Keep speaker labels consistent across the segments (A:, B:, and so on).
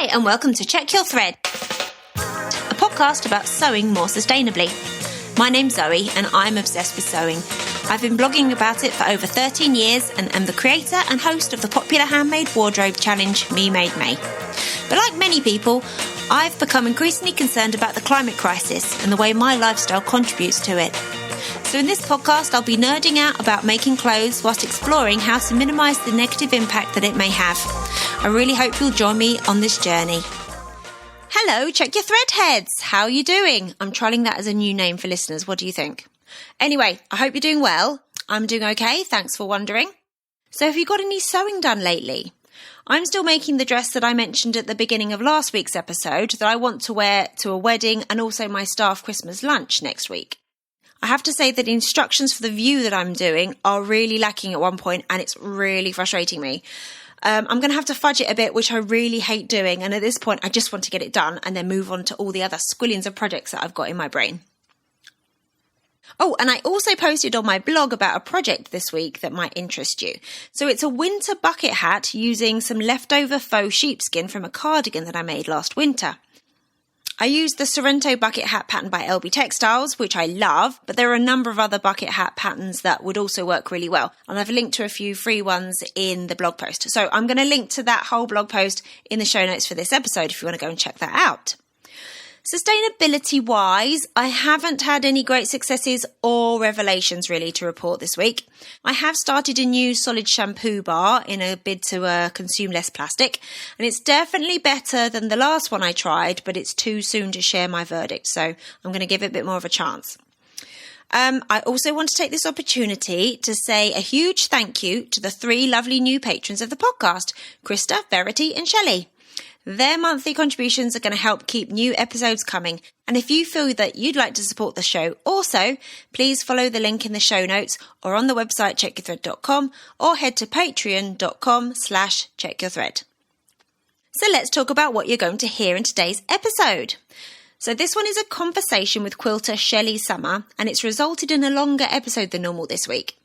A: Hi, and welcome to Check Your Thread, a podcast about sewing more sustainably. My name's Zoe, and I'm obsessed with sewing. I've been blogging about it for over 13 years and am the creator and host of the popular handmade wardrobe challenge, Me Made May. But like many people, I've become increasingly concerned about the climate crisis and the way my lifestyle contributes to it. So in this podcast, I'll be nerding out about making clothes whilst exploring how to minimise the negative impact that it may have. I really hope you'll join me on this journey. Hello, Check Your Thread heads. How are you doing? I'm trialling that as a new name for listeners. What do you think? Anyway, I hope you're doing well. I'm doing okay. Thanks for wondering. So have you got any sewing done lately? I'm still making the dress that I mentioned at the beginning of last week's episode that I want to wear to a wedding and also my staff Christmas lunch next week. I have to say that the instructions for the view that I'm doing are really lacking at one point, and it's really frustrating me. I'm going to have to fudge it a bit, which I really hate doing. And at this point, I just want to get it done and then move on to all the other squillions of projects that I've got in my brain. Oh, and I also posted on my blog about a project this week that might interest you. So it's a winter bucket hat using some leftover faux sheepskin from a cardigan that I made last winter. I used the Sorrento bucket hat pattern by LB Textiles, which I love, but there are a number of other bucket hat patterns that would also work really well. And I've linked to a few free ones in the blog post. So I'm going to link to that whole blog post in the show notes for this episode if you want to go and check that out. Sustainability-wise, I haven't had any great successes or revelations really to report this week. I have started a new solid shampoo bar in a bid to consume less plastic, and it's definitely better than the last one I tried, but it's too soon to share my verdict, so I'm going to give it a bit more of a chance. I also want to take this opportunity to say a huge thank you to the 3 lovely new patrons of the podcast, Krista, Verity and Shelly. Their monthly contributions are going to help keep new episodes coming. And if you feel that you'd like to support the show also, please follow the link in the show notes or on the website checkyourthread.com or head to patreon.com/checkyourthread. So let's talk about what you're going to hear in today's episode. So this one is a conversation with quilter Shelly Sommer, and it's resulted in a longer episode than normal this week.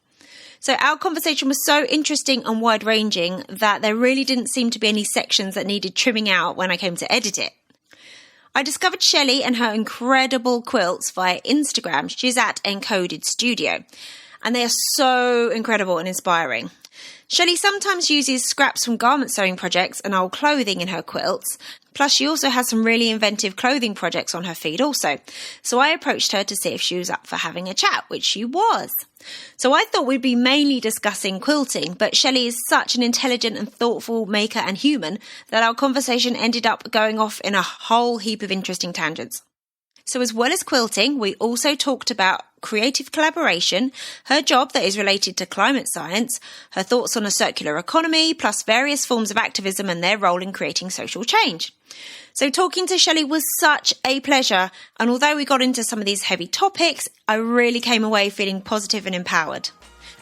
A: So our conversation was so interesting and wide-ranging that there really didn't seem to be any sections that needed trimming out when I came to edit it. I discovered Shelly and her incredible quilts via Instagram. She's at Encoded Studio, and they are so incredible and inspiring. Shelly sometimes uses scraps from garment sewing projects and old clothing in her quilts. Plus, she also has some really inventive clothing projects on her feed also. So I approached her to see if she was up for having a chat, which she was. So I thought we'd be mainly discussing quilting, but Shelly is such an intelligent and thoughtful maker and human that our conversation ended up going off in a whole heap of interesting tangents. So as well as quilting, we also talked about creative collaboration, her job that is related to climate science, her thoughts on a circular economy, plus various forms of activism and their role in creating social change. So talking to Shelly was such a pleasure, and although we got into some of these heavy topics, I really came away feeling positive and empowered.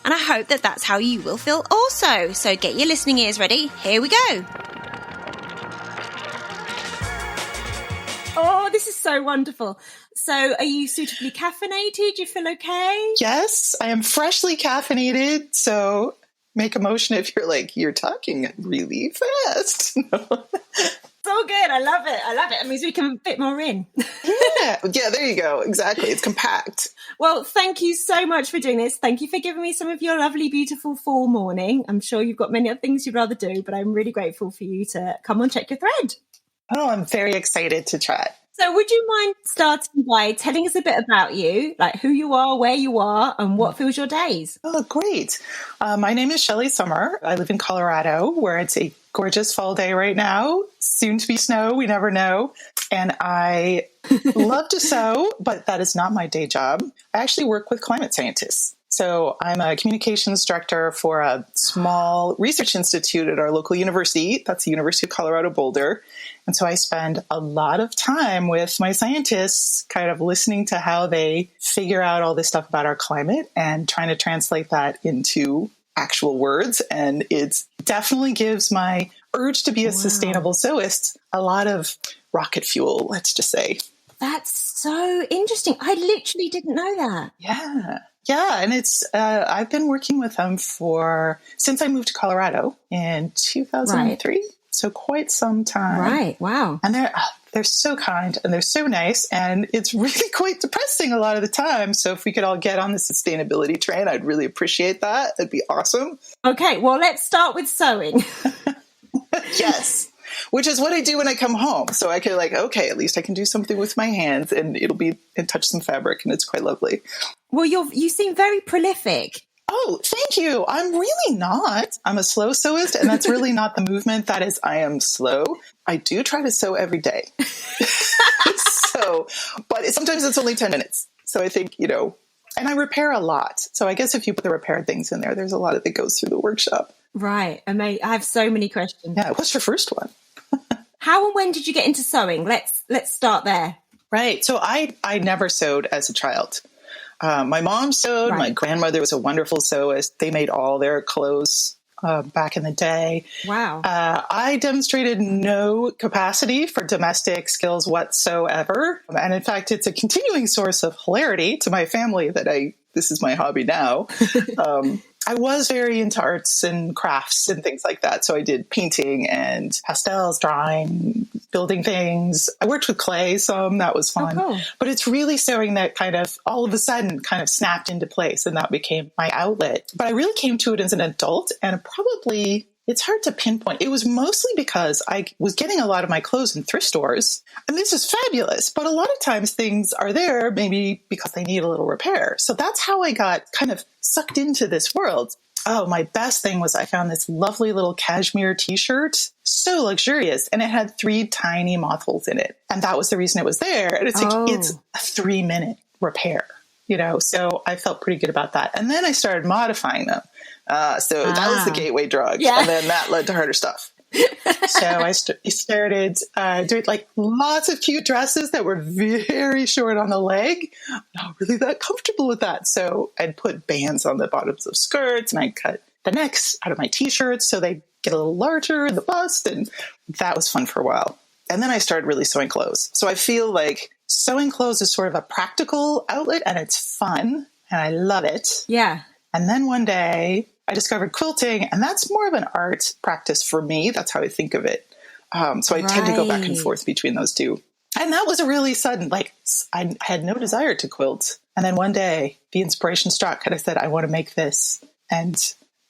A: And I hope that that's how you will feel also. So get your listening ears ready. Here we go. Oh, this is so wonderful. So are you suitably caffeinated? Do you feel okay?
B: Yes, I am freshly caffeinated. So make a motion if you're like, you're talking really fast.
A: So good. I love it. It means we can fit more in.
B: Yeah, there you go. Exactly. It's compact.
A: Well, thank you so much for doing this. Thank you for giving me some of your lovely, beautiful fall morning. I'm sure you've got many other things you'd rather do, but I'm really grateful for you to come on Check Your Thread.
B: Oh, I'm very excited to chat.
A: So would you mind starting by telling us a bit about you, like who you are, where you are, and what fills your days?
B: Oh, great. My name is Shelly Sommer. I live in Colorado, where it's a gorgeous fall day right now. Soon to be snow. We never know. And I love to sew, but that is not my day job. I actually work with climate scientists. So I'm a communications director for a small research institute at our local university. That's the University of Colorado Boulder. And so I spend a lot of time with my scientists, kind of listening to how they figure out all this stuff about our climate and trying to translate that into actual words. And it definitely gives my urge to be a sustainable sewist a lot of rocket fuel, let's just say.
A: That's so interesting. I literally didn't know that.
B: Yeah. And it's, I've been working with them since I moved to Colorado in 2003. Right. So quite some time.
A: Right. Wow.
B: And they're so kind and they're so nice. And it's really quite depressing a lot of the time. So if we could all get on the sustainability train, I'd really appreciate that. It'd be awesome.
A: Okay. Well, let's start with sewing.
B: Yes. Which is what I do when I come home. So I can okay, at least I can do something with my hands and and touch some fabric and it's quite lovely.
A: Well, you seem very prolific.
B: Oh, thank you. I'm really not. I'm a slow sewist, and that's really not the movement. That is, I am slow. I do try to sew every day. But sometimes it's only 10 minutes. So I think, and I repair a lot. So I guess if you put the repair things in there's a lot of that goes through the workshop.
A: Right. I have so many questions.
B: Yeah. What's your first one?
A: How and when did you get into sewing? Let's start there.
B: Right. So I never sewed as a child. My mom sewed. Right. My grandmother was a wonderful sewist. They made all their clothes back in the day.
A: Wow.
B: I demonstrated no capacity for domestic skills whatsoever. And in fact, it's a continuing source of hilarity to my family that this is my hobby now. I was very into arts and crafts and things like that. So I did painting and pastels, drawing, building things. I worked with clay some. That was fun. Oh, cool. But it's really sewing that kind of all of a sudden kind of snapped into place, and that became my outlet. But I really came to it as an adult, and it's hard to pinpoint. It was mostly because I was getting a lot of my clothes in thrift stores, and this is fabulous. But a lot of times things are there maybe because they need a little repair. So that's how I got kind of sucked into this world. Oh, my best thing was I found this lovely little cashmere t-shirt, so luxurious, and it had 3 tiny moth holes in it. And that was the reason it was there. And it's it's a 3-minute repair, so I felt pretty good about that. And then I started modifying them. So that was the gateway drug. Yeah. And then that led to harder stuff. So I started doing lots of cute dresses that were very short on the leg. Not really that comfortable with that. So I'd put bands on the bottoms of skirts, and I'd cut the necks out of my t-shirts so they get a little larger in the bust. And that was fun for a while. And then I started really sewing clothes. So I feel like sewing clothes is sort of a practical outlet, and it's fun and I love it.
A: Yeah.
B: And then one day I discovered quilting, and that's more of an art practice for me. That's how I think of it. So I tend to go back and forth between those two. And that was a really sudden, I had no desire to quilt. And then one day the inspiration struck and I said, I want to make this. And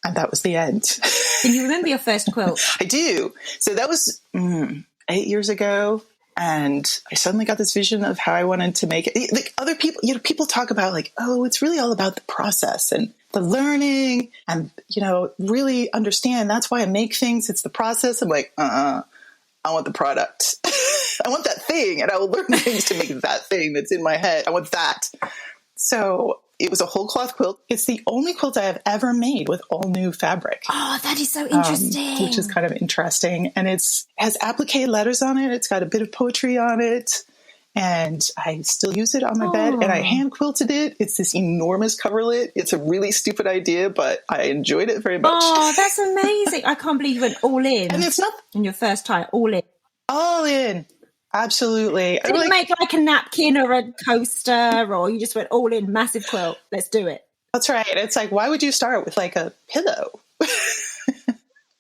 B: that was the end.
A: Can you remember your first quilt?
B: I do. So that was 8 years ago. And I suddenly got this vision of how I wanted to make it. Like other people, people talk about it's really all about the process and the learning and, really understand that's why I make things. It's the process. I'm like, I want the product. I want that thing. And I will learn things to make that thing that's in my head. I want that. So it was a whole cloth quilt. It's the only quilt I have ever made with all new fabric.
A: Oh, that is so interesting.
B: Which is kind of interesting. And it has applique letters on it. It's got a bit of poetry on it. And I still use it on my bed. And I hand quilted it. It's this enormous coverlet. It's a really stupid idea, but I enjoyed it very much.
A: Oh, that's amazing. I can't believe you went all in.
B: And it's not...
A: In your first time, all in.
B: All in. Absolutely.
A: Did it make a napkin or a coaster, or you just went all in, massive quilt? Let's do it.
B: That's right. It's why would you start with a pillow?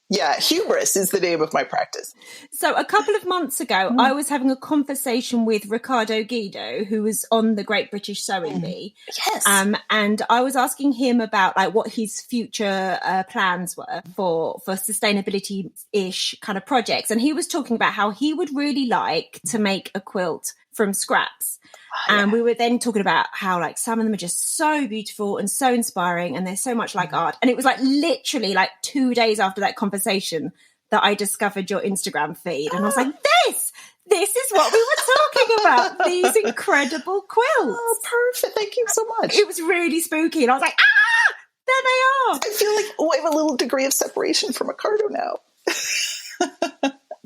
B: Yeah, hubris is the name of my practice.
A: So a couple of months ago, I was having a conversation with Ricardo Guido, who was on the Great British Sewing Bee.
B: Yes.
A: And I was asking him about what his future plans were for sustainability-ish kind of projects. And he was talking about how he would really like to make a quilt from scraps. And we were then talking about how some of them are just so beautiful and so inspiring, and they're so much like art. And it was literally 2 days after that conversation that I discovered your Instagram feed. And I was like, this is what we were talking about. These incredible quilts.
B: Oh, perfect. Thank you so much.
A: It was really spooky. And I was like, there they are.
B: I feel I have a little degree of separation from Ricardo now.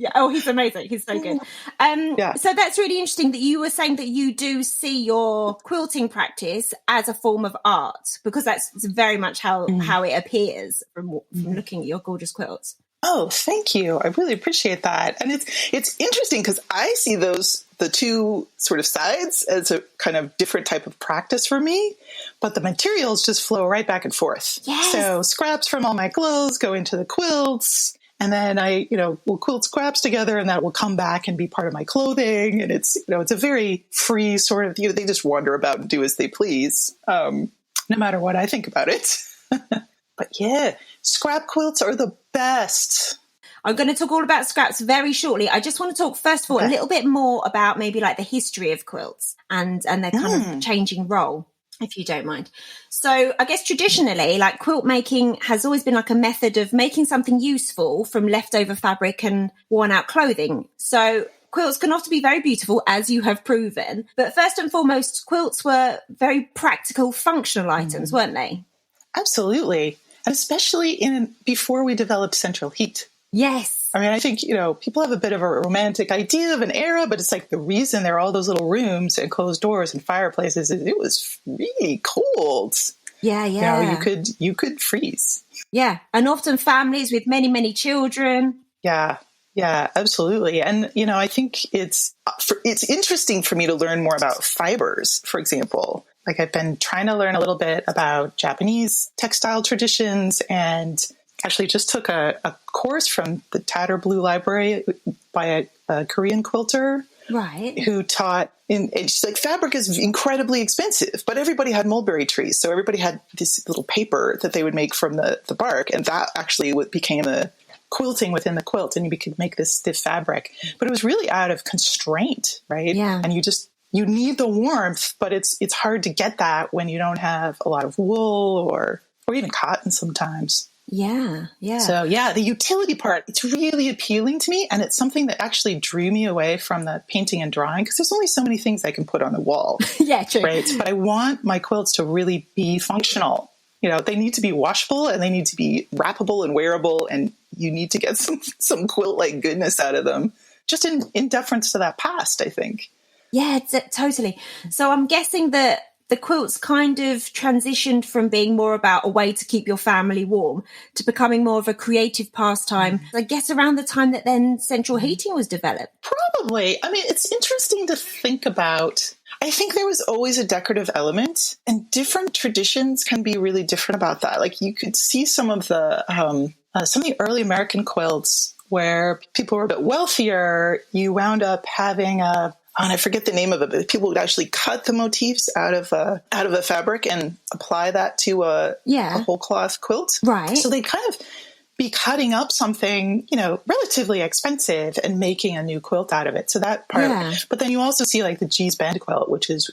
A: Yeah. Oh, he's amazing. He's so good. So that's really interesting that you were saying that you do see your quilting practice as a form of art, because that's very much how it appears from looking at your gorgeous quilts.
B: Oh, thank you. I really appreciate that. And it's interesting because I see the two sort of sides as a kind of different type of practice for me, but the materials just flow right back and forth.
A: Yes.
B: So scraps from all my clothes go into the quilts. And then we'll quilt scraps together and that will come back and be part of my clothing. And it's a very free sort of, they just wander about and do as they please, no matter what I think about it. But yeah, scrap quilts are the best.
A: I'm going to talk all about scraps very shortly. I just want to talk, first of all, a little bit more about maybe like the history of quilts and their kind of changing role, if you don't mind. So I guess traditionally, like quilt making has always been like a method of making something useful from leftover fabric and worn out clothing. So quilts can often be very beautiful, as you have proven. But first and foremost, quilts were very practical, functional items, weren't they?
B: Absolutely. And especially before we developed central heat.
A: Yes.
B: I mean, I think, people have a bit of a romantic idea of an era, but it's like the reason there are all those little rooms and closed doors and fireplaces is it was really cold.
A: Yeah.
B: You could freeze.
A: Yeah. And often families with many, many children.
B: Yeah, absolutely. And, I think it's interesting for me to learn more about fibers, for example. Like I've been trying to learn a little bit about Japanese textile traditions and actually just took a course from the Tatter Blue Library by a Korean quilter.
A: Right.
B: Who taught it's like fabric is incredibly expensive, but everybody had mulberry trees. So everybody had this little paper that they would make from the bark. And that actually became a quilting within the quilt. And you could make this stiff fabric, but it was really out of constraint, right?
A: Yeah.
B: And you need the warmth, but it's hard to get that when you don't have a lot of wool or even cotton sometimes.
A: Yeah.
B: So the utility part, it's really appealing to me. And it's something that actually drew me away from the painting and drawing because there's only so many things I can put on the wall.
A: Yeah, true.
B: Right. But I want my quilts to really be functional. They need to be washable and they need to be wrappable and wearable. And you need to get some quilt-like goodness out of them just in deference to that past, I think.
A: Yeah, totally. So I'm guessing that the quilts kind of transitioned from being more about a way to keep your family warm to becoming more of a creative pastime, I guess around the time that then central heating was developed.
B: Probably. I mean, it's interesting to think about. I think there was always a decorative element and different traditions can be really different about that. Like you could see some of the early American quilts where people were a bit wealthier. You wound up having and I forget the name of it, but people would actually cut the motifs out of a fabric and apply that to a whole cloth quilt.
A: Right.
B: So they'd kind of be cutting up something, relatively expensive and making a new quilt out of it. So that part, but then you also see like the G's band quilt, which is,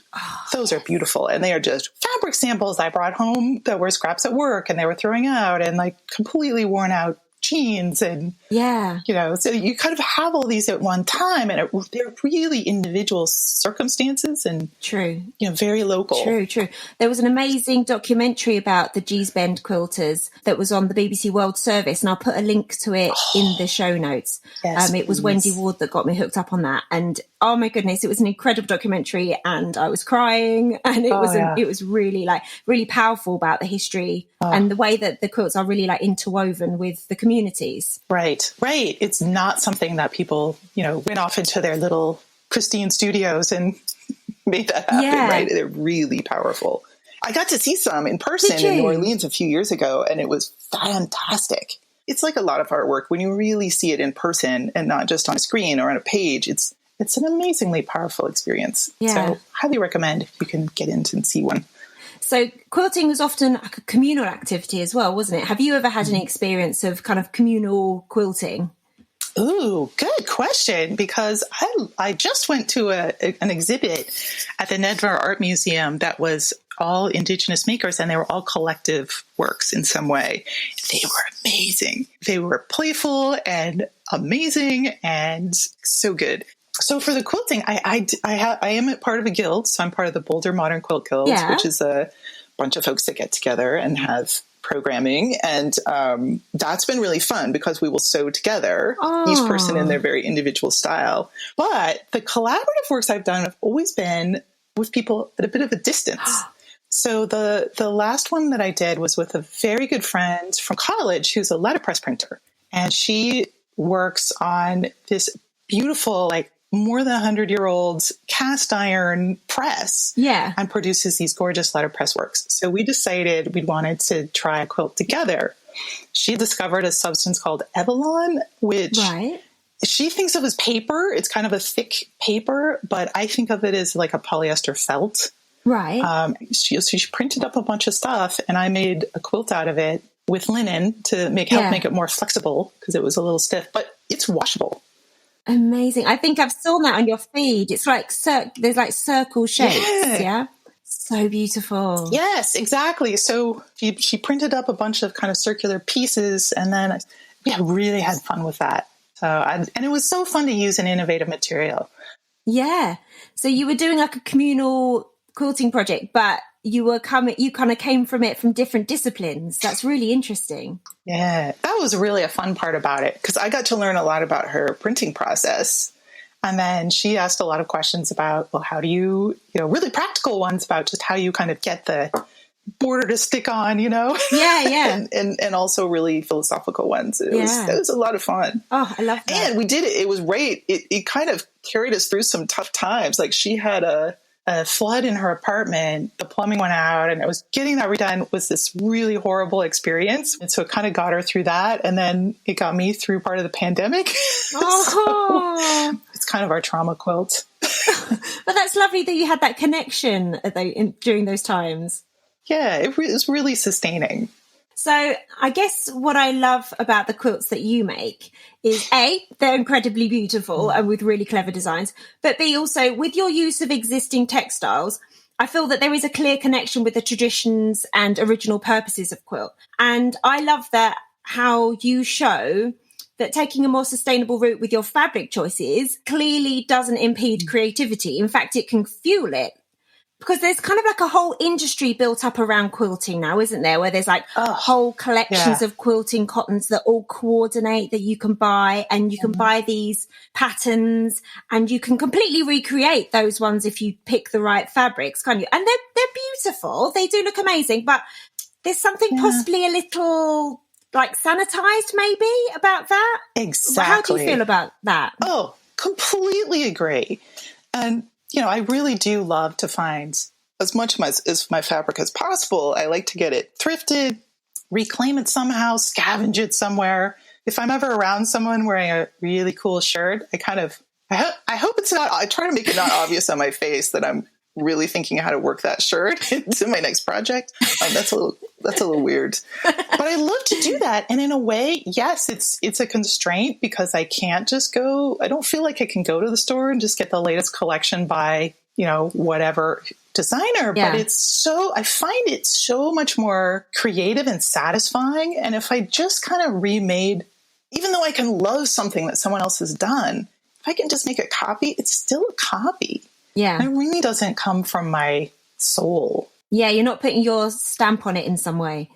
B: those are beautiful. And they are just fabric samples I brought home that were scraps at work and they were throwing out and like completely worn out jeans and so you kind of have all these at one time and they're really individual circumstances and very local.
A: True. There was an amazing documentary about the G's Bend quilters that was on the BBC World Service and I'll put a link to it in the show notes.
B: Yes,
A: it was Wendy Ward that got me hooked up on that and oh my goodness, it was an incredible documentary and I was crying and it was really really powerful about the history and the way that the quilts are really like interwoven with the communities.
B: Right. It's not something that people, went off into their little pristine studios and made that happen, right? They're really powerful. I got to see some in person in New Orleans a few years ago and it was fantastic. It's like a lot of artwork when you really see it in person and not just on a screen or on a page. It's an amazingly powerful experience.
A: Yeah.
B: So highly recommend if you can get into and see one.
A: So quilting was often like a communal activity as well, wasn't it? Have you ever had any experience of kind of communal quilting?
B: Ooh, good question, because I just went to an exhibit at the Nedver Art Museum that was all Indigenous makers, and they were all collective works in some way. They were amazing. They were playful and amazing and so good. So for the quilting, I am a part of a guild. So I'm part of the Boulder Modern Quilt Guild, which is a bunch of folks that get together and have programming. And that's been really fun because we will sew together, each person in their very individual style. But the collaborative works I've done have always been with people at a bit of a distance. So the last one that I did was with a very good friend from college who's a letterpress printer. And she works on this beautiful, like, more than 100-year-old cast iron press and produces these gorgeous letterpress works. So we decided we wanted to try a quilt together. She discovered a substance called Evelon, which she thinks of as paper. It's kind of a thick paper, but I think of it as like a polyester felt. Right. She printed up a bunch of stuff, and I made a quilt out of it with linen to help make it more flexible because it was a little stiff, but it's washable.
A: Amazing. I think I've seen that on your feed. It's like there's like circle shapes. Yeah. So beautiful.
B: Yes, exactly. So she printed up a bunch of kind of circular pieces, and then really had fun with that. And it was so fun to use an innovative material.
A: Yeah. So you were doing like a communal quilting project, but you kind of came from it from different disciplines. That's really interesting.
B: Yeah, that was really a fun part about it, because I got to learn a lot about her printing process. And then she asked a lot of questions about, well, how do you really practical ones about just how you kind of get the border to stick on,
A: Yeah.
B: and also really philosophical ones. It was a lot of fun.
A: Oh, I love that.
B: And we did it. It was great. It kind of carried us through some tough times. Like, she had a flood in her apartment, the plumbing went out, and it was getting that redone was this really horrible experience. And so it kind of got her through that. And then it got me through part of the pandemic.
A: Oh.
B: So it's kind of our trauma quilt.
A: But that's lovely that you had that connection during those times.
B: Yeah, it was really sustaining.
A: So I guess what I love about the quilts that you make is A, they're incredibly beautiful and with really clever designs, but B, also with your use of existing textiles, I feel that there is a clear connection with the traditions and original purposes of quilt. And I love that how you show that taking a more sustainable route with your fabric choices clearly doesn't impede creativity. In fact, it can fuel it. Because there's kind of like a whole industry built up around quilting now, isn't there? Where there's like whole collections of quilting cottons that all coordinate that you can buy, and you can buy these patterns, and you can completely recreate those ones if you pick the right fabrics, can't you? And they're beautiful. They do look amazing, but there's something possibly a little like sanitized maybe about that.
B: Exactly.
A: How do you feel about that?
B: Oh, completely agree. And I really do love to find as much as my fabric as possible. I like to get it thrifted, reclaim it somehow, scavenge it somewhere. If I'm ever around someone wearing a really cool shirt, I hope it's not, I try to make it not obvious on my face that I'm really thinking how to work that shirt into my next project. That's a little weird, but I love to do that. And in a way, yes, it's a constraint because I can't just I don't feel like I can go to the store and just get the latest collection by, whatever designer, but I find it so much more creative and satisfying. And if I just kind of remade, even though I can love something that someone else has done, if I can just make a copy, it's still a copy. Yeah. It really doesn't come from my soul.
A: Yeah, you're not putting your stamp on it in some way.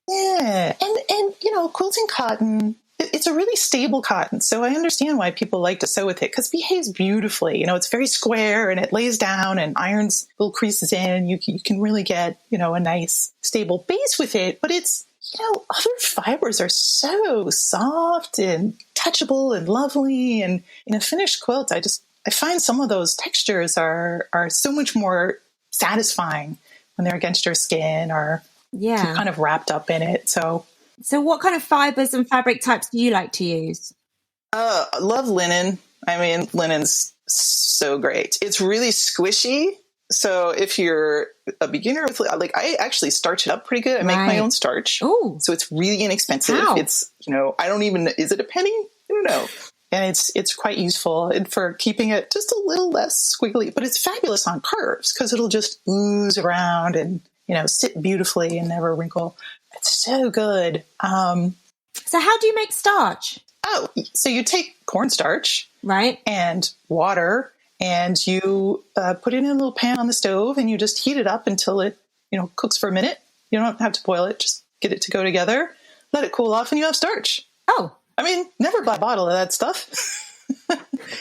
B: Yeah. And quilting cotton, it's a really stable cotton. So I understand why people like to sew with it because it behaves beautifully. It's very square and it lays down and irons little creases in. You can really get, a nice stable base with it. But it's, other fibers are so soft and touchable and lovely. And in a finished quilt, I find some of those textures are so much more satisfying when they're against your skin or kind of wrapped up in it. So
A: what kind of fibers and fabric types do you like to use?
B: I love linen. I mean, linen's so great. It's really squishy. So if you're a beginner with, I actually starch it up pretty good. I make my own starch.
A: Ooh.
B: So it's really inexpensive.
A: Wow.
B: It's, I don't even, is it a penny? I don't know. And it's quite useful for keeping it just a little less squiggly, but it's fabulous on curves because it'll just ooze around and, sit beautifully and never wrinkle. It's so good.
A: So how do you make starch?
B: Oh, so you take cornstarch,
A: right,
B: and water, and you put it in a little pan on the stove, and you just heat it up until it, cooks for a minute. You don't have to boil it; just get it to go together. Let it cool off, and you have starch.
A: Oh,
B: I mean, never buy a bottle of that stuff.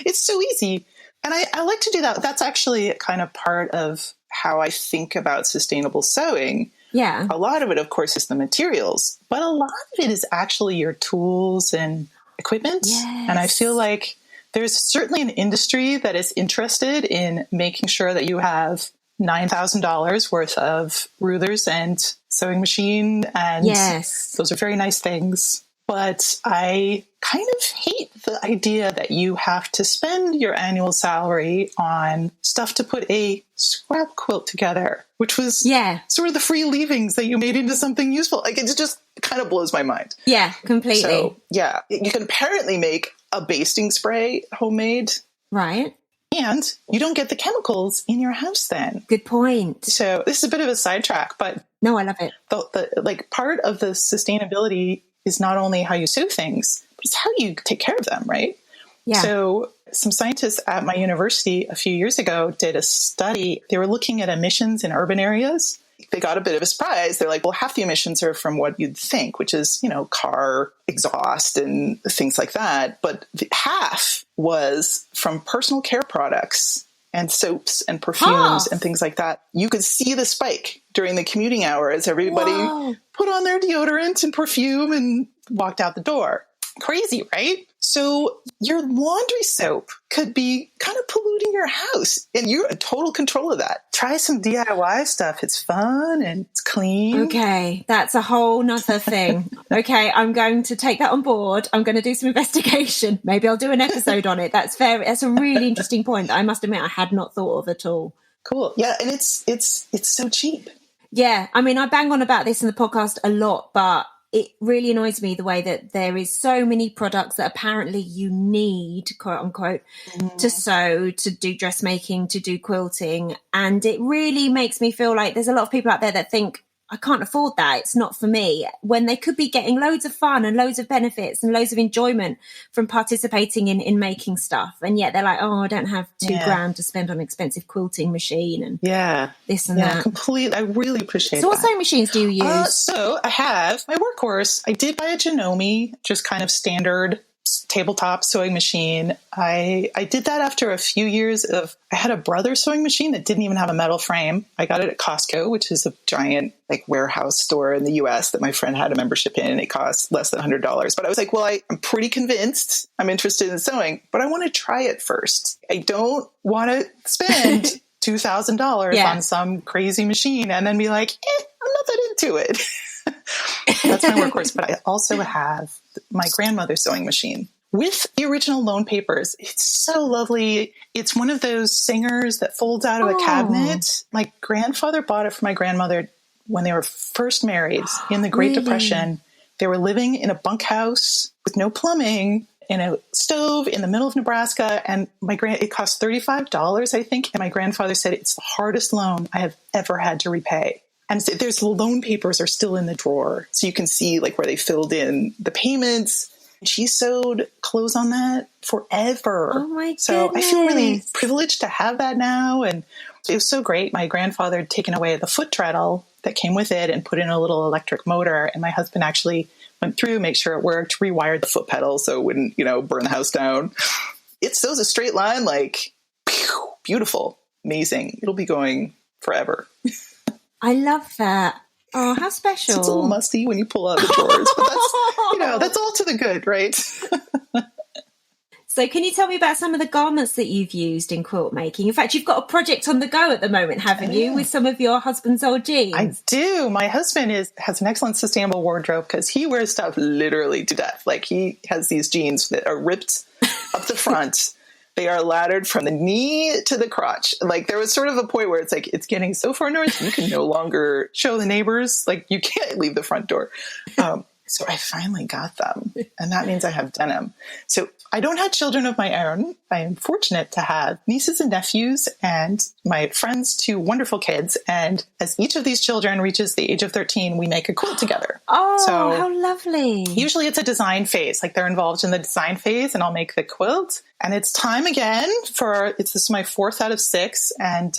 B: It's so easy, and I like to do that. That's actually kind of part of how I think about sustainable sewing.
A: Yeah.
B: A lot of it, of course, is the materials, but a lot of it is actually your tools and equipment.
A: Yes.
B: And I feel like there's certainly an industry that is interested in making sure that you have $9,000 worth of rulers and sewing machine. And
A: Yes.
B: those are very nice things. But I kind of hate the idea that you have to spend your annual salary on stuff to put a scrap quilt together, which was sort of the free leavings that you made into something useful. Like, it just kind of blows my mind.
A: Yeah, completely.
B: So, yeah, you can apparently make a basting spray homemade.
A: Right.
B: And you don't get the chemicals in your house then.
A: Good point.
B: So this is a bit of a sidetrack, but
A: no, I love it.
B: The part of the sustainability is not only how you sew things, but it's how you take care of them, right? Yeah. So some scientists at my university a few years ago did a study. They were looking at emissions in urban areas. They got a bit of a surprise. They're like, well, half the emissions are from what you'd think, which is, car exhaust and things like that. But half was from personal care products and soaps and perfumes and things like that. You could see the spike during the commuting hours. Everybody put on their deodorant and perfume and walked out the door. Crazy, right? So your laundry soap could be kind of polluting your house, and you're in total control of that. Try some DIY stuff. It's fun and it's clean.
A: Okay, that's a whole nother thing. Okay, I'm going to take that on board. I'm going to do some investigation. Maybe I'll do an episode on it. That's a really interesting point that I must admit I had not thought of at all.
B: Cool. Yeah, and it's so cheap.
A: Yeah, I mean, I bang on about this in the podcast a lot, but it really annoys me the way that there is so many products that apparently you need, quote unquote, to sew, to do dressmaking, to do quilting. And it really makes me feel like there's a lot of people out there that think, I can't afford that. It's not for me, when they could be getting loads of fun and loads of benefits and loads of enjoyment from participating in making stuff. And yet they're like, oh, I don't have $2,000 to spend on an expensive quilting machine and this and that.
B: Completely. I really appreciate
A: so
B: that.
A: what sewing machines do you use?
B: So I have my workhorse. I did buy a Janome, just kind of standard tabletop sewing machine. I did that after a few years I had a brother sewing machine that didn't even have a metal frame. I got it at Costco, which is a giant warehouse store in the US that my friend had a membership in, and it cost less than $100. But I was like, well, I'm pretty convinced I'm interested in sewing, but I want to try it first. I don't want to spend $2,000 on some crazy machine and then be like, I'm not that into it. That's my workhorse. But I also have my grandmother's sewing machine with the original loan papers. It's so lovely. It's one of those singers that folds out of a cabinet. My grandfather bought it for my grandmother when they were first married in the Great Depression. They were living in a bunkhouse with no plumbing in a stove in the middle of Nebraska. And it cost $35, I think. And my grandfather said, it's the hardest loan I have ever had to repay. And there's the loan papers are still in the drawer. So you can see where they filled in the payments. She sewed clothes on that forever.
A: Oh my goodness.
B: So I feel really privileged to have that now. And it was so great. My grandfather had taken away the foot treadle that came with it and put in a little electric motor. And my husband actually went through, make sure it worked, rewired the foot pedal so it wouldn't, burn the house down. It sews a straight line, beautiful, amazing. It'll be going forever.
A: I love that. Oh, how special.
B: It's a little musty when you pull out the drawers, but that's all to the good, right?
A: So can you tell me about some of the garments that you've used in quilt making? In fact, you've got a project on the go at the moment, haven't you, with some of your husband's old jeans?
B: I do. My husband has an excellent sustainable wardrobe because he wears stuff literally to death. He has these jeans that are ripped up the front. They are laddered from the knee to the crotch. There was sort of a point where it's it's getting so far north, you can no longer show the neighbors. You can't leave the front door. So I finally got them. And that means I have denim. So I don't have children of my own. I am fortunate to have nieces and nephews and my friends' two wonderful kids. And as each of these children reaches the age of 13, we make a quilt together.
A: Oh, so how lovely.
B: Usually it's a design phase. They're involved in the design phase and I'll make the quilt. And it's time again this is my 4th out of 6. And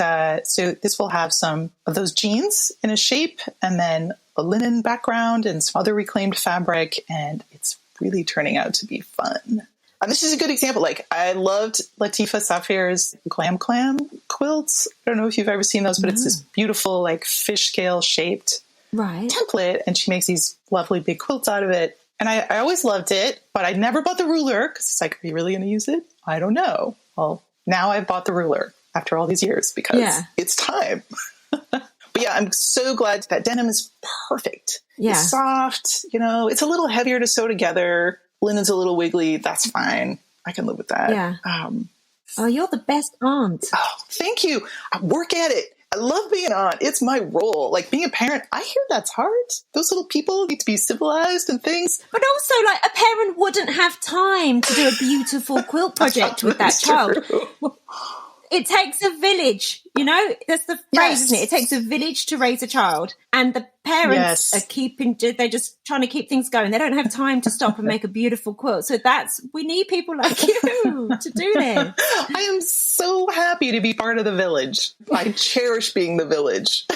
B: so this will have some of those jeans in a shape and then a linen background and some other reclaimed fabric. And it's really turning out to be fun. And this is a good example. I loved Latifa Safir's Glam Clam quilts. I don't know if you've ever seen those, but it's this beautiful, fish scale shaped template. And she makes these lovely big quilts out of it. And I always loved it, but I never bought the ruler because it's are you really going to use it I don't know. Well, now I've bought the ruler after all these years because it's time. But yeah, I'm so glad that denim is perfect.
A: Yeah.
B: It's soft, it's a little heavier to sew together. Linen's a little wiggly. That's fine. I can live with that.
A: Yeah. Oh, you're the best aunt.
B: Oh, thank you. I work at it. I love being an aunt. It's my role. Like being a parent, I hear that's hard. Those little people need to be civilized and things.
A: But also, like, a parent wouldn't have time to do a beautiful quilt project with that child. It takes a village, that's the phrase, isn't it? It takes a village to raise a child. And the parents are they're just trying to keep things going. They don't have time to stop and make a beautiful quilt. So we need people like you to do this.
B: I am so happy to be part of the village. I cherish being the village.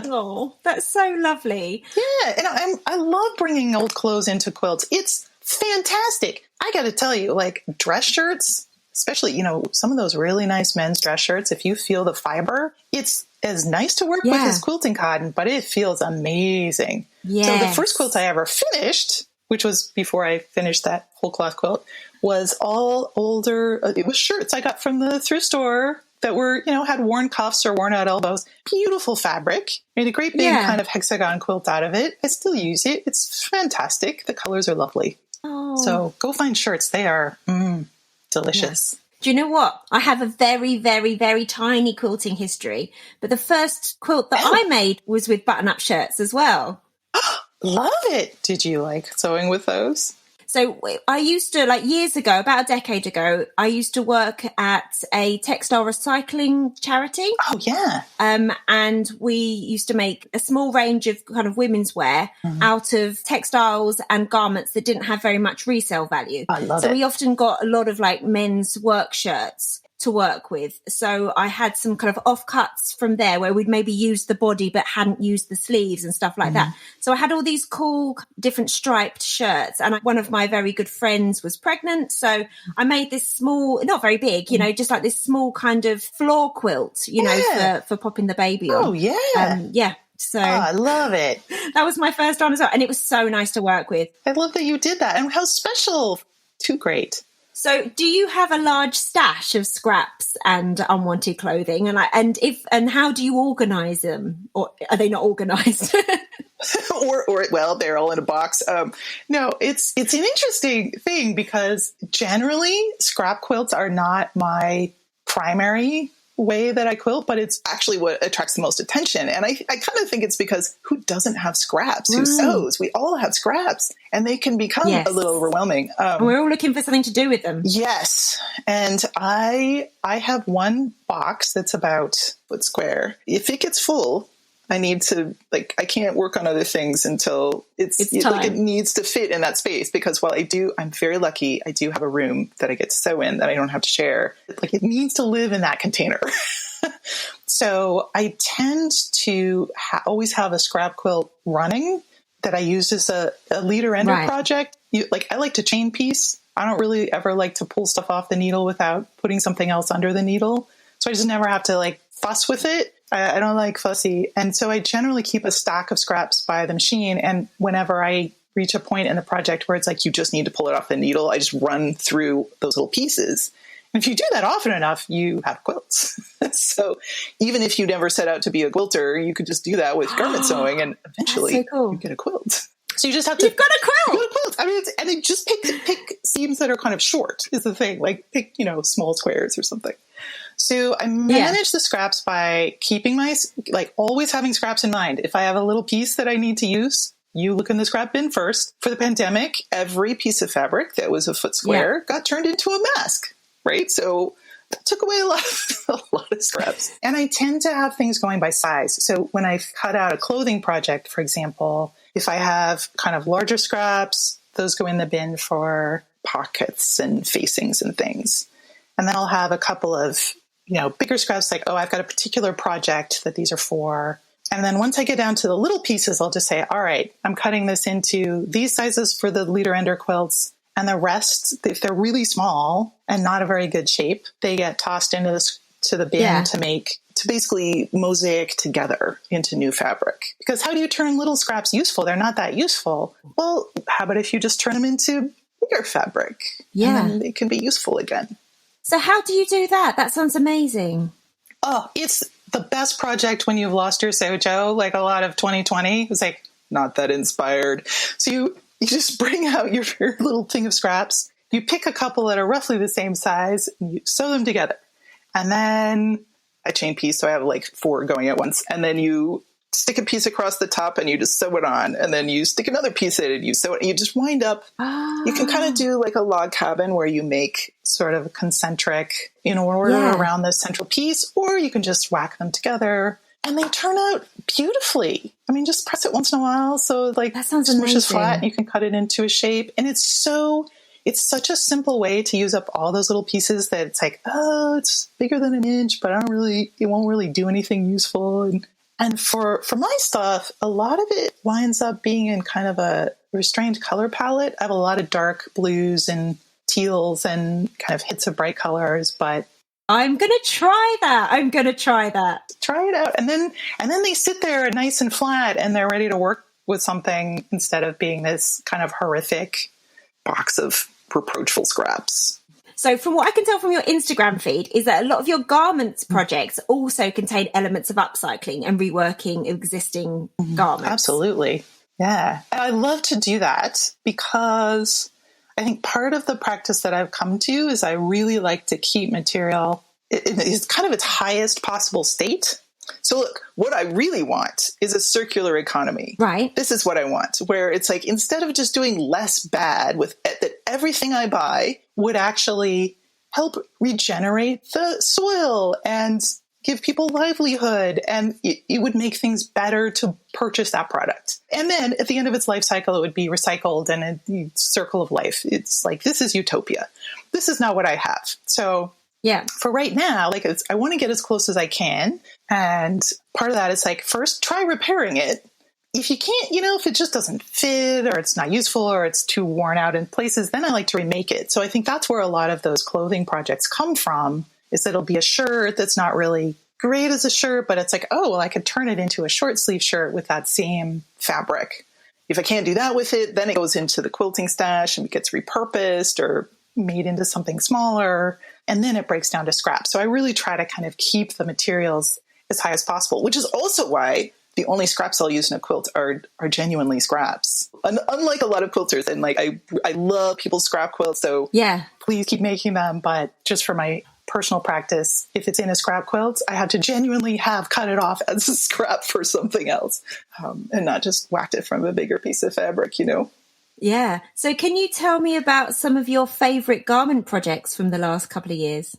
A: Oh, that's so lovely.
B: Yeah. And I love bringing old clothes into quilts. It's fantastic. I got to tell you, like dress shirts, especially, some of those really nice men's dress shirts, if you feel the fiber, it's as nice to work with as quilting cotton, but it feels amazing. Yes. So the first quilt I ever finished, which was before I finished that whole cloth quilt, was all older. It was shirts I got from the thrift store that were, had worn cuffs or worn out elbows. Beautiful fabric. Made a great big kind of hexagon quilt out of it. I still use it. It's fantastic. The colors are lovely. Oh. So go find shirts. They are delicious.
A: Do you know what? I have a very, very, very tiny quilting history, but the first quilt that I made was with button-up shirts as well.
B: Love it. Did you like sewing with those?
A: So I used to, years ago, about a decade ago, I used to work at a textile recycling charity.
B: Oh, yeah.
A: And we used to make a small range of kind of women's wear out of textiles and garments that didn't have very much resale value.
B: I love it.
A: So we often got a lot of men's work shirts to work with. So I had some kind of offcuts from there where we'd maybe used the body but hadn't used the sleeves and stuff like that. So I had all these cool different striped shirts, and one of my very good friends was pregnant, so I made this small, not very big, just like this small kind of floor quilt, for popping the baby on.
B: Oh yeah.
A: So
B: I love it.
A: That was my first one as well, and it was so nice to work with.
B: I love that you did that, and how special. Too great.
A: So do you have a large stash of scraps and unwanted clothing? And how do you organize them? Or are they not organized?
B: or they're all in a box. No, it's an interesting thing because generally scrap quilts are not my primary way that I quilt, but it's actually what attracts the most attention. And I kind of think it's because who doesn't have scraps? Who sews? We all have scraps, and they can become a little overwhelming.
A: We're all looking for something to do with them.
B: Yes. And I have one box that's about a foot square. If it gets full, I need to, I can't work on other things until it needs to fit in that space, because while I'm very lucky, I do have a room that I get to sew in that I don't have to share. It needs to live in that container. So I tend to always have a scrap quilt running that I use as a leader ender project. I like to chain piece. I don't really ever like to pull stuff off the needle without putting something else under the needle. So I just never have to fuss with it. I don't like fussy. And so I generally keep a stack of scraps by the machine. And whenever I reach a point in the project where it's you just need to pull it off the needle, I just run through those little pieces. And if you do that often enough, you have quilts. So even if you never set out to be a quilter, you could just do that with garment sewing, and eventually you get a quilt. So you just have to.
A: You've got a quilt.
B: You got a quilt. I mean, and they just pick seams that are kind of short is the thing. Pick small squares or something. So I manage the scraps by keeping always having scraps in mind. If I have a little piece that I need to use, you look in the scrap bin first. For the pandemic, every piece of fabric that was a foot square got turned into a mask, right? So that took away a lot of scraps. And I tend to have things going by size. So when I cut out a clothing project, for example, if I have kind of larger scraps, those go in the bin for pockets and facings and things. And then I'll have a couple of, bigger scraps I've got a particular project that these are for. And then once I get down to the little pieces, I'll just say, all right, I'm cutting this into these sizes for the leader ender quilts. And the rest, if they're really small and not a very good shape, they get tossed into the bin to basically mosaic together into new fabric. Because how do you turn little scraps useful? They're not that useful. Well, how about if you just turn them into bigger fabric.
A: Yeah.
B: And then it can be useful again.
A: So how do you do that? That sounds amazing.
B: Oh, it's the best project when you've lost your sojo, like a lot of 2020. It's like, not that inspired. So you just bring out your little thing of scraps. You pick a couple that are roughly the same size, and you sew them together. And then I chain piece, so I have like 4 going at once. And then you stick a piece across the top and you just sew it on. And then you stick another piece in it and you sew it. And you just wind up. You can kind of do like a log cabin where you make sort of a concentric in order around the central piece, or you can just whack them together. And they turn out beautifully. I mean, just press it once in a while. So like
A: that sounds
B: smooshes
A: amazing.
B: flat and you can cut it into a shape. And it's such a simple way to use up all those little pieces that it's like, oh, it's bigger than an inch, but it won't really do anything useful. And for my stuff, a lot of it winds up being in kind of a restrained color palette. I have a lot of dark blues and teals and kind of hits of bright colors, but
A: I'm going to try that.
B: Try it out. And then they sit there nice and flat and they're ready to work with something instead of being this kind of horrific box of reproachful scraps.
A: So from what I can tell from your Instagram feed is that a lot of your garments projects also contain elements of upcycling and reworking existing garments.
B: Absolutely. Yeah. I love to do that because I think part of the practice that I've come to is I really like to keep material in kind of its highest possible state. So look, what I really want is a circular economy.
A: Right.
B: This is what I want, where it's like, instead of just doing less bad with that, everything I buy would actually help regenerate the soil and give people livelihood. And it would make things better to purchase that product. And then at the end of its life cycle, it would be recycled and a circle of life. It's like, this is utopia. This is not what I have. So
A: yeah,
B: for right now, like I want to get as close as I can. And part of that is like, first try repairing it. If you can't, if it just doesn't fit or it's not useful or it's too worn out in places, then I like to remake it. So I think that's where a lot of those clothing projects come from, is that it'll be a shirt that's not really great as a shirt, but it's like, oh, well, I could turn it into a short sleeve shirt with that same fabric. If I can't do that with it, then it goes into the quilting stash and it gets repurposed or made into something smaller. And then it breaks down to scrap. So I really try to kind of keep the materials as high as possible, which is also why the only scraps I'll use in a quilt are genuinely scraps. Unlike a lot of quilters, and like I love people's scrap quilts, so yeah, please keep making them. But just for my personal practice, if it's in a scrap quilt, I have to genuinely have cut it off as a scrap for something else, and not just whacked it from a bigger piece of fabric,
A: Yeah. So can you tell me about some of your favorite garment projects from the last couple of years?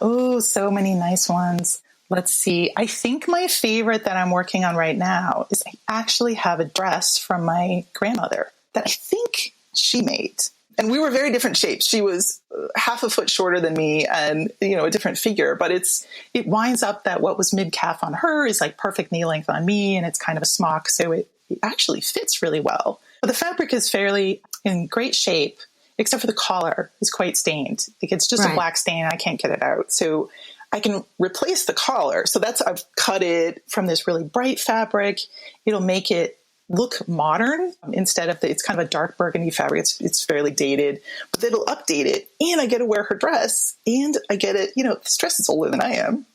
B: Oh, so many nice ones. Let's see. I think my favorite that I'm working on right now is I actually have a dress from my grandmother that I think she made. And we were very different shapes. She was half a foot shorter than me and, a different figure. But it winds up that what was mid-calf on her is like perfect knee length on me. And it's kind of a smock. So it actually fits really well. But the fabric is fairly in great shape, except for the collar is quite stained. Like it's just a black stain. I can't get it out. So I can replace the collar. So I've cut it from this really bright fabric. It'll make it look modern instead of it's kind of a dark burgundy fabric. It's fairly dated, but it'll update it. And I get to wear her dress and I get it, this dress is older than I am.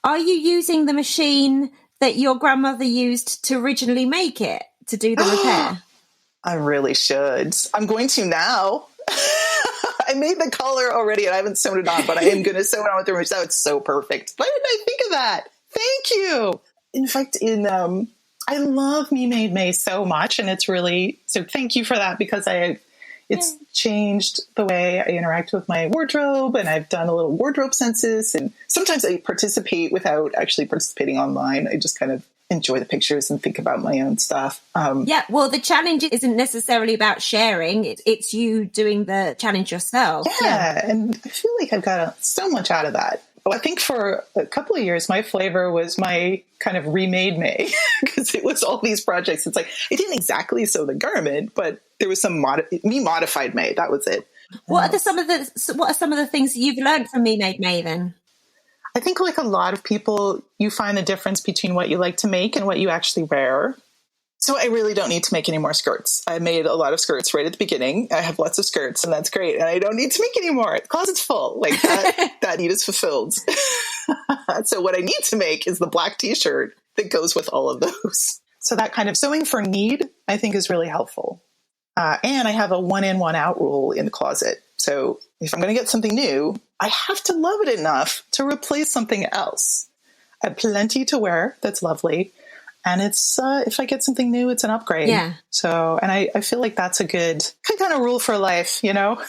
A: Are you using the machine that your grandmother used to originally make it, to do the repair?
B: I really should. I'm going to now. I made the collar already and I haven't sewn it on, but I am going to sew it on with the machine. It's so perfect. Why didn't I think of that? Thank you. In fact, I love Me Made May so much, and it's really, so thank you for that, because it's changed the way I interact with my wardrobe, and I've done a little wardrobe census, and sometimes I participate without actually participating online. I just kind of enjoy the pictures and think about my own stuff.
A: Well, the challenge isn't necessarily about sharing. It's you doing the challenge yourself.
B: Yeah. And I feel like I've got so much out of that. Well, I think for a couple of years, my flavor was my kind of remade May, because it was all these projects. It's like, I didn't exactly sew the garment, but there was some modified May. That was it.
A: What are some of the things you've learned from Me Made May then?
B: I think like a lot of people, you find the difference between what you like to make and what you actually wear. So I really don't need to make any more skirts. I made a lot of skirts right at the beginning. I have lots of skirts, and that's great. And I don't need to make any more. The closet's full. Like that need is fulfilled. So what I need to make is the black t-shirt that goes with all of those. So that kind of sewing for need, I think, is really helpful. And I have a one in, one out rule in the closet. So if I'm going to get something new, I have to love it enough to replace something else. I have plenty to wear. That's lovely. And it's, if I get something new, it's an upgrade.
A: Yeah.
B: So, and I feel like that's a good kind of rule for life, you know?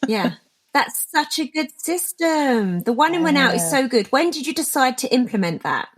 A: Yeah. That's such a good system. The one in, one out is so good. When did you decide to implement that?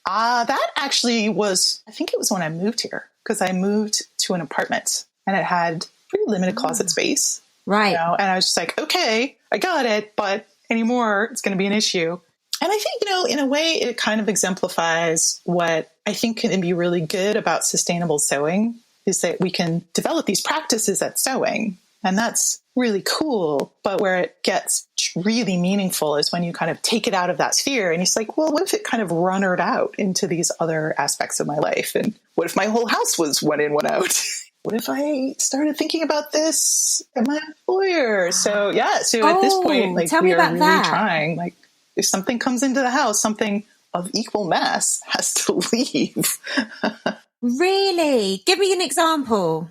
B: That actually was, I think it was when I moved here, because I moved to an apartment and it had pretty limited closet space.
A: Right.
B: You know? And I was just like, okay, I got it, but anymore, it's going to be an issue. And I think, you know, in a way, it kind of exemplifies what I think can be really good about sustainable sewing is that we can develop these practices at sewing. And that's really cool. But where it gets really meaningful is when you kind of take it out of that sphere and it's like, well, what if it kind of runnered out into these other aspects of my life? And what if my whole house was one in, one out? What if I started thinking about this at my employer? So, yeah. So at this point, like, we are really trying, like, if something comes into the house, something of equal mass has to leave.
A: Really? Give me an example.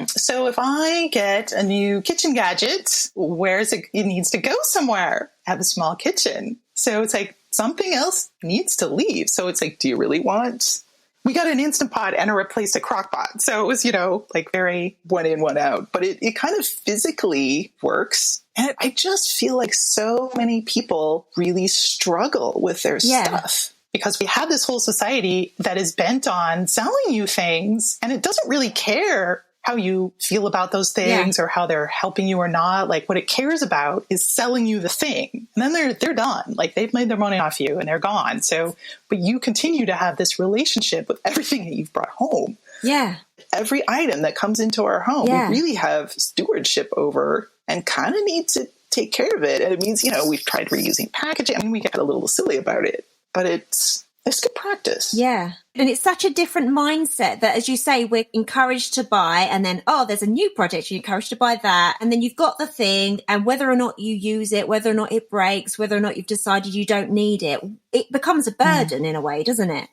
B: So if I get a new kitchen gadget, where's it? It needs to go somewhere. I have a small kitchen. So it's like something else needs to leave. So it's like, do you really want... We got an Instant Pot and a replaced a crock pot. So it was, you know, like very one in, one out. But it kind of physically works. And I just feel like so many people really struggle with their stuff. Because we have this whole society that is bent on selling you things. And it doesn't really care how you feel about those things or how they're helping you or not. Like what it cares about is selling you the thing. And then they're done. Like they've made their money off you and they're gone. So, but you continue to have this relationship with everything that you've brought home.
A: Yeah.
B: Every item that comes into our home, we really have stewardship over and kind of need to take care of it. And it means, you know, we've tried reusing packaging. I mean, we get a little silly about it, but it's good practice.
A: Yeah. And it's such a different mindset that, as you say, we're encouraged to buy and then, oh, there's a new project, you're encouraged to buy that. And then you've got the thing, and whether or not you use it, whether or not it breaks, whether or not you've decided you don't need it, it becomes a burden in a way, doesn't it?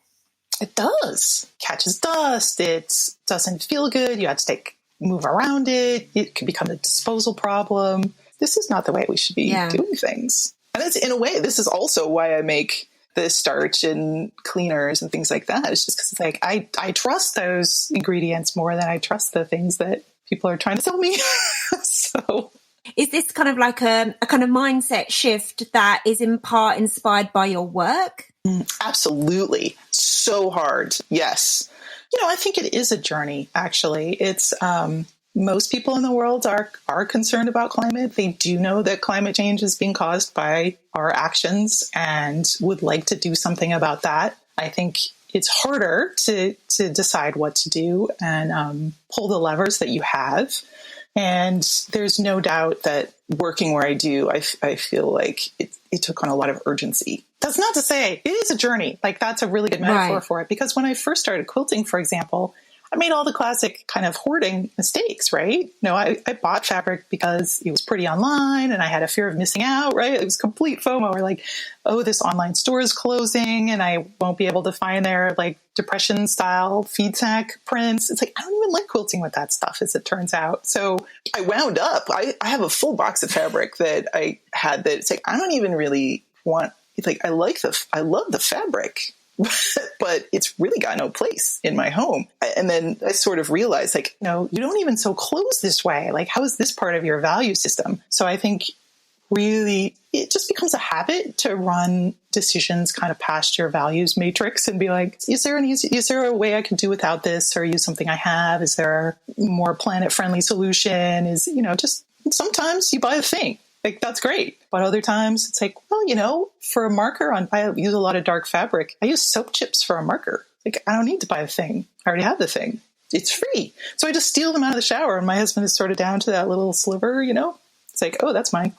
B: It does. Catches dust. It doesn't feel good. You have to move around it. It can become a disposal problem. This is not the way we should be doing things. And it's, in a way, this is also why I make the starch and cleaners and things like that. It's just because it's like, I trust those ingredients more than I trust the things that people are trying to sell me. So
A: is this kind of like a kind of mindset shift that is in part inspired by your work?
B: Absolutely. So hard. Yes. You know, I think it is a journey, actually. It's, most people in the world are concerned about climate. They do know that climate change is being caused by our actions and would like to do something about that. I think it's harder to decide what to do and pull the levers that you have. And there's no doubt that working where I do, I feel like it took on a lot of urgency. That's not to say it is a journey. Like that's a really good metaphor for it. Because when I first started quilting, for example, I made all the classic kind of hoarding mistakes, right? You know, I bought fabric because it was pretty online and I had a fear of missing out, right? It was complete FOMO, or like, oh, this online store is closing and I won't be able to find their like depression style feed sack prints. It's like, I don't even like quilting with that stuff, as it turns out. So I wound up, I have a full box of fabric that I had that it's like, I don't even really want, it's like, I love the fabric. But it's really got no place in my home. And then I sort of realized, like, no, you don't even sew clothes this way. Like, how is this part of your value system? So I think really it just becomes a habit to run decisions kind of past your values matrix and be like, is there a way I could do without this or use something I have? Is there a more planet friendly solution? Is, you know, just sometimes you buy a thing. Like, that's great. But other times it's like, well, you know, for a marker I use a lot of dark fabric. I use soap chips for a marker. Like, I don't need to buy a thing. I already have the thing. It's free. So I just steal them out of the shower and my husband is sort of down to that little sliver, you know? It's like, oh, that's mine.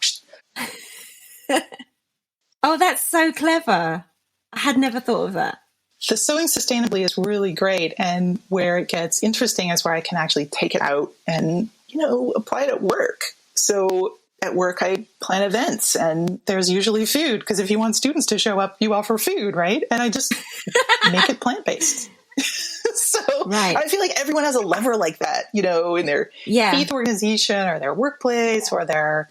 A: Oh, that's so clever. I had never thought of that.
B: the sewing sustainably is really great. And where it gets interesting is where I can actually take it out and, apply it at work. So at work, I plan events and there's usually food because if you want students to show up, you offer food, right? And I just make it plant-based. So right. I feel like everyone has a lever like that, in their faith organization or their workplace or their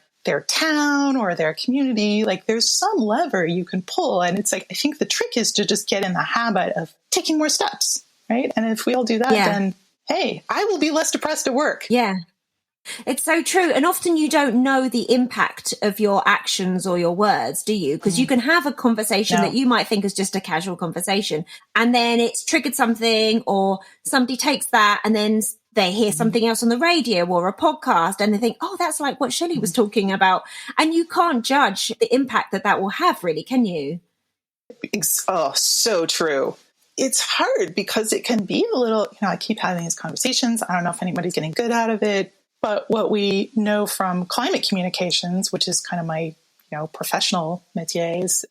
B: town or their community. Like there's some lever you can pull. And it's like, I think the trick is to just get in the habit of taking more steps, right? And if we all do that, then, hey, I will be less depressed at work.
A: Yeah. It's so true. And often you don't know the impact of your actions or your words, do you? Because you can have a conversation that you might think is just a casual conversation. And then it's triggered something or somebody takes that and then they hear something else on the radio or a podcast and they think, oh, that's like what Shelly was talking about. And you can't judge the impact that will have, really, can you?
B: Oh, so true. It's hard because it can be a little, I keep having these conversations. I don't know if anybody's getting good out of it. But what we know from climate communications, which is kind of my, professional métier, is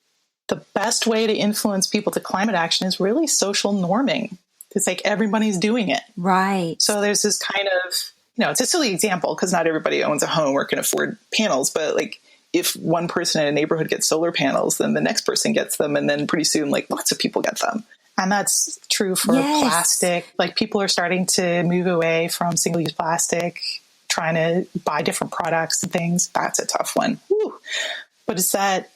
B: the best way to influence people to climate action is really social norming. It's like everybody's doing it.
A: Right.
B: So there's this kind of, it's a silly example because not everybody owns a home or can afford panels. But like if one person in a neighborhood gets solar panels, then the next person gets them. And then pretty soon, like lots of people get them. And that's true for plastic. Like people are starting to move away from single-use plastic, trying to buy different products and things. That's a tough one. Woo. But it's that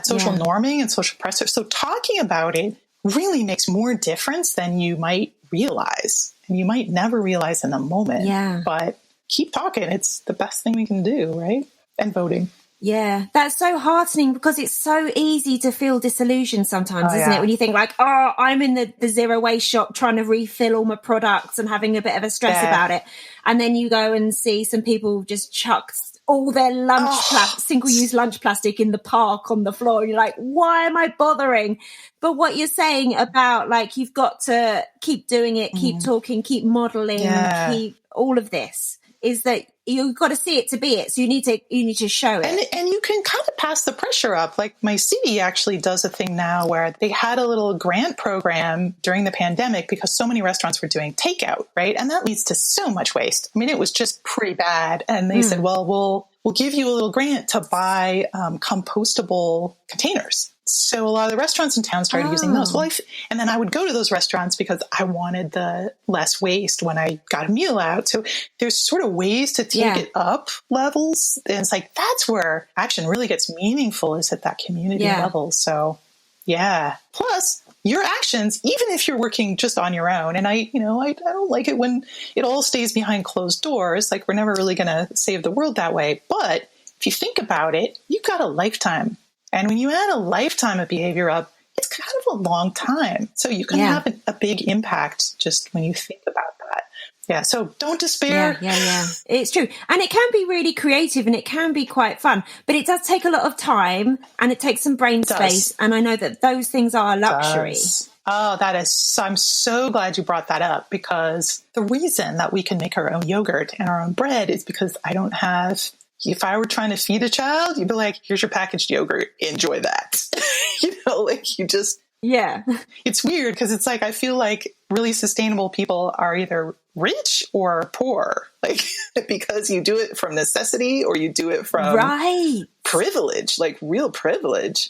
B: social norming and social pressure. So talking about it really makes more difference than you might realize. And you might never realize in the moment. Yeah. But keep talking. It's the best thing we can do, right? And voting.
A: Yeah, that's so heartening because it's so easy to feel disillusioned sometimes, isn't it? When you think like, oh, I'm in the zero waste shop trying to refill all my products and having a bit of a stress about it. And then you go and see some people just chuck all their single-use lunch plastic in the park on the floor. And you're like, why am I bothering? But what you're saying about like, you've got to keep doing it, keep talking, keep modeling, keep all of this is that you've got to see it to be it. So you need to show it.
B: And you can kind of pass the pressure up. Like my city actually does a thing now where they had a little grant program during the pandemic because so many restaurants were doing takeout, right? And that leads to so much waste. I mean, it was just pretty bad. And they said, well, we'll give you a little grant to buy compostable containers. So a lot of the restaurants in town started using those. Well, and then I would go to those restaurants because I wanted the less waste when I got a meal out. So there's sort of ways to take it up levels. And it's like, that's where action really gets meaningful, is at that community level. So yeah. Plus your actions, even if you're working just on your own. And I don't like it when it all stays behind closed doors. Like we're never really going to save the world that way. But if you think about it, you've got a lifetime. And when you add a lifetime of behavior up, it's kind of a long time. So you can have a big impact just when you think about that. Yeah. So don't despair.
A: Yeah. It's true. And it can be really creative and it can be quite fun, but it does take a lot of time and it takes some brain space. And I know that those things are a luxury.
B: Oh, I'm so glad you brought that up, because the reason that we can make our own yogurt and our own bread is because if I were trying to feed a child, you'd be like, here's your packaged yogurt. Enjoy that. It's weird because it's like, I feel like really sustainable people are either rich or poor, like because you do it from necessity or you do it from privilege, like real privilege.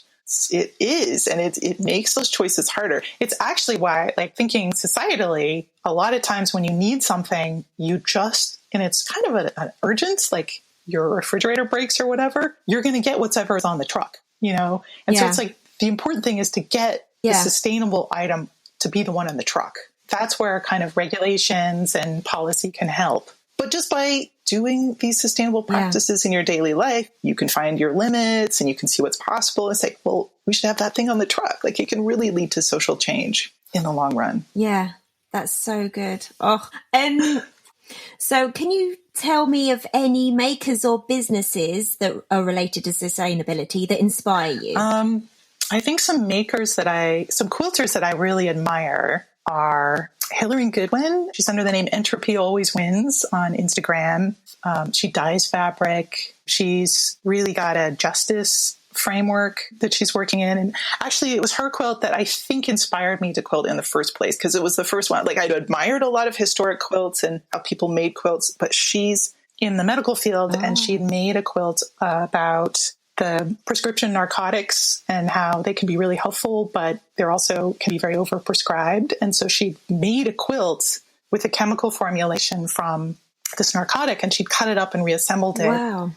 B: It is. And it makes those choices harder. It's actually why, like thinking societally, a lot of times when you need something, and it's kind of an urgent, like, your refrigerator breaks or whatever, you're going to get whatever is on the truck, And so it's like the important thing is to get the sustainable item to be the one in the truck. That's where kind of regulations and policy can help. But just by doing these sustainable practices in your daily life, you can find your limits and you can see what's possible and say, well, we should have that thing on the truck. Like it can really lead to social change in the long run.
A: Yeah, that's so good. So can you tell me of any makers or businesses that are related to sustainability that inspire you?
B: I think some quilters that I really admire are Hillary Goodwin. She's under the name Entropy Always Wins on Instagram. She dyes fabric. She's really got a justice framework that she's working in. And actually, it was her quilt that I think inspired me to quilt in the first place, because it was the first one. Like, I'd admired a lot of historic quilts and how people made quilts, but she's in the medical field, and she made a quilt about the prescription narcotics and how they can be really helpful, but they're also can be very overprescribed. And so she made a quilt with a chemical formulation from this narcotic, and she'd cut it up and reassembled it.
A: Wow.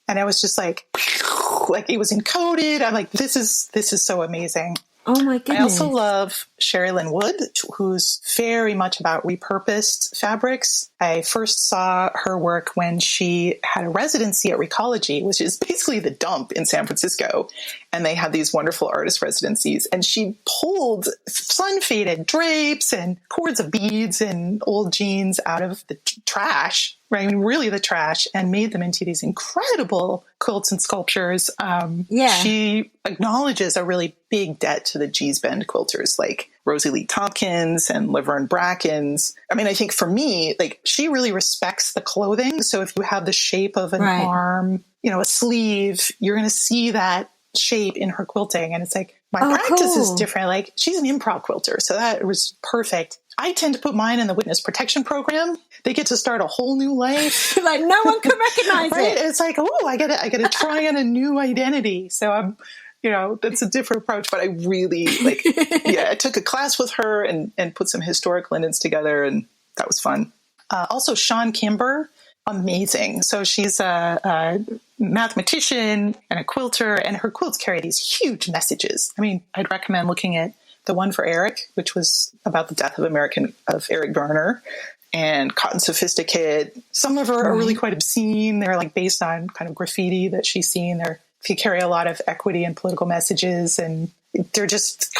B: And I was just like it was encoded. I'm like, this is so amazing.
A: Oh my goodness.
B: I also love Sherilyn Wood, who's very much about repurposed fabrics. I first saw her work when she had a residency at Recology, which is basically the dump in San Francisco. And they had these wonderful artist residencies. And she pulled sun-faded drapes and cords of beads and old jeans out of the trash, right? I mean, really the trash, and made them into these incredible quilts and sculptures. She acknowledges a really big debt to the Gee's Bend quilters like Rosie Lee Tompkins and Laverne Brackens. I mean, I think for me, like, she really respects the clothing. So if you have the shape of an arm, a sleeve, you're going to see that shape in her quilting. And it's like, my practice is different. Like, she's an improv quilter, so that was perfect. I tend to put mine in the witness protection program. They get to start a whole new life.
A: Like, no one can recognize
B: right?
A: it.
B: It's like, I gotta try on a new identity. So I'm, that's a different approach, but I really I took a class with her and put some historic linens together, and that was fun. Also, Sean Kimber, amazing. So she's a mathematician and a quilter, and her quilts carry these huge messages. I mean, I'd recommend looking at the one for Eric, which was about the death of Eric Garner, and Cotton Sophisticate. Some of her are really quite obscene. They're like based on kind of graffiti that she's seen. They carry a lot of equity and political messages, and they're just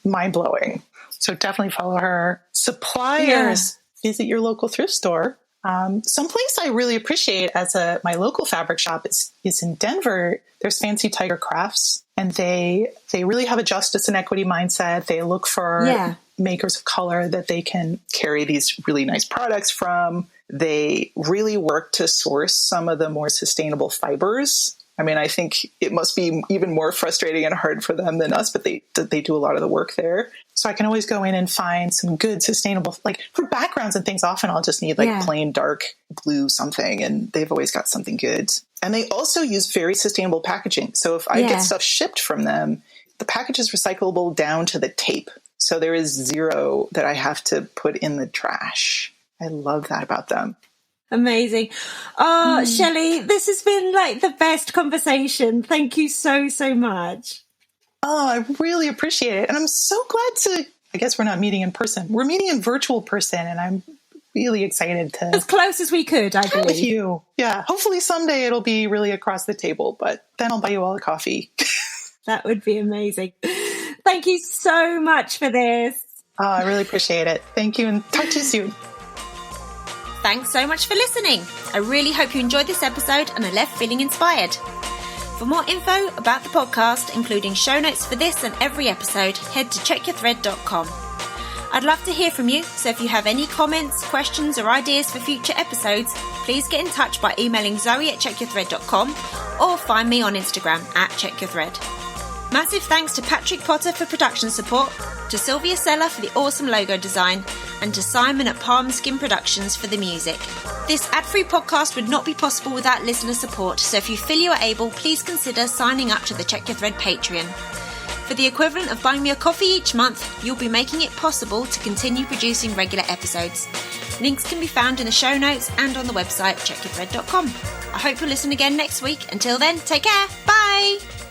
B: mind-blowing. So definitely follow her. Suppliers, visit your local thrift store. Someplace I really appreciate as my local fabric shop is in Denver. There's Fancy Tiger Crafts, and they really have a justice and equity mindset. They look for makers of color that they can carry these really nice products from. They really work to source some of the more sustainable fibers. I mean, I think it must be even more frustrating and hard for them than us, but they do a lot of the work there. So I can always go in and find some good sustainable, like for backgrounds and things, often I'll just need plain dark blue something, and they've always got something good. And they also use very sustainable packaging. So if I get stuff shipped from them, the package is recyclable down to the tape. So there is zero that I have to put in the trash. I love that about them.
A: Amazing. Oh, Shelly, this has been like the best conversation. Thank you so, so much.
B: Oh, I really appreciate it. And I'm so glad I guess we're not meeting in person. We're meeting in virtual person, and I'm really excited to...
A: As close as we could, I believe.
B: With you. Yeah. Hopefully someday it'll be really across the table, but then I'll buy you all a coffee.
A: That would be amazing. Thank you so much for this.
B: Oh, I really appreciate it. Thank you, and talk to you soon.
A: Thanks so much for listening. I really hope you enjoyed this episode and are left feeling inspired. For more info about the podcast, including show notes for this and every episode, head to checkyourthread.com. I'd love to hear from you, so if you have any comments, questions or ideas for future episodes, please get in touch by emailing zoe@checkyourthread.com or find me on Instagram @checkyourthread. Massive thanks to Patrick Potter for production support, to Sylvia Seller for the awesome logo design, and to Simon at Palm Skin Productions for the music. This ad-free podcast would not be possible without listener support, so if you feel you are able, please consider signing up to the Check Your Thread Patreon. For the equivalent of buying me a coffee each month, you'll be making it possible to continue producing regular episodes. Links can be found in the show notes and on the website checkyourthread.com. I hope you'll listen again next week. Until then, take care. Bye!